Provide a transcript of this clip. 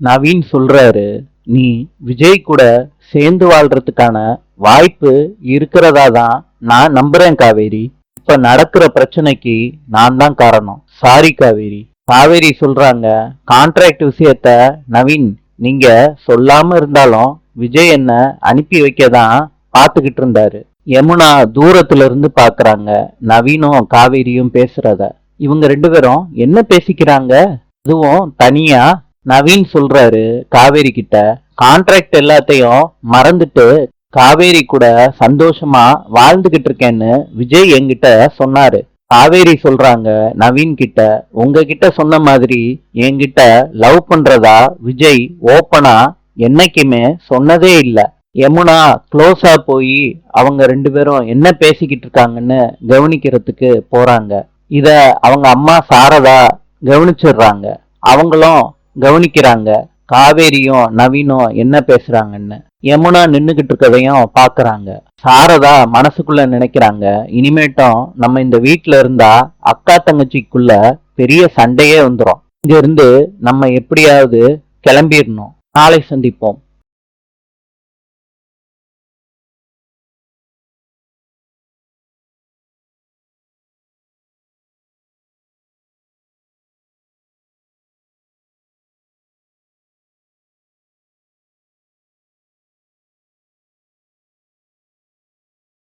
நவீன் சொல்றாரு, நீ விஜய் கூட சேர்ந்து வாழ்றதுக்கான வாய்ப்பு இருக்கிறதா தான் நான் நம்புறேன் காவேரி. இப்ப நடக்கிற பிரச்சனைக்கு நான் தான் காரணம். சாரி காவேரி. காவேரி சொல்றாங்க, கான்ட்ராக்ட் விஷயத்த நவீன் நீங்க சொல்லாம இருந்தாலும் விஜய் என்ன அனுப்பி வைக்க தான் பாத்துக்கிட்டு இருந்தாரு. யமுனா தூரத்துல இருந்து பாக்குறாங்க நவீனும் காவேரியும் பேசுறத. இவங்க ரெண்டு பேரும் என்ன பேசிக்கிறாங்க, அதுவும் தனியா. நவீன் சொல்றாரு காவேரி கிட்ட, கான்ட்ராக்ட் எல்லாத்தையும் மறந்துட்டு காவேரி கூட சந்தோஷமா வாழ்ந்துகிட்டு இருக்கேன்னு விஜய் என்கிட்ட சொன்னாரு. காவேரி சொல்றாங்க நவீன் கிட்ட, உங்ககிட்ட சொன்ன மாதிரி என்கிட்ட லவ் பண்றதா விஜய் ஓப்பனா என்னைக்குமே சொன்னதே இல்ல. யமுனா க்ளோஸா போய் அவங்க ரெண்டு பேரும் என்ன பேசிக்கிட்டு இருக்காங்கன்னு கவனிக்கிறதுக்கு போறாங்க. இத அவங்க அம்மா சாரதா கவனிச்சிடுறாங்க. அவங்களும் கவனிக்கிறாங்க காவேரியும் நவீனும் என்ன பேசுறாங்கன்னு. யமுனா நின்னுகிட்டு இருக்கதையும் பாக்குறாங்க. சாரதா மனசுக்குள்ள நினைக்கிறாங்க, இனிமேட்டும் நம்ம இந்த வீட்டுல இருந்தா அக்கா தங்கச்சிக்குள்ள பெரிய சண்டையே வந்துரும். இங்க இருந்து நம்ம எப்படியாவது கிளம்பிடணும். நாளை சந்திப்போம்.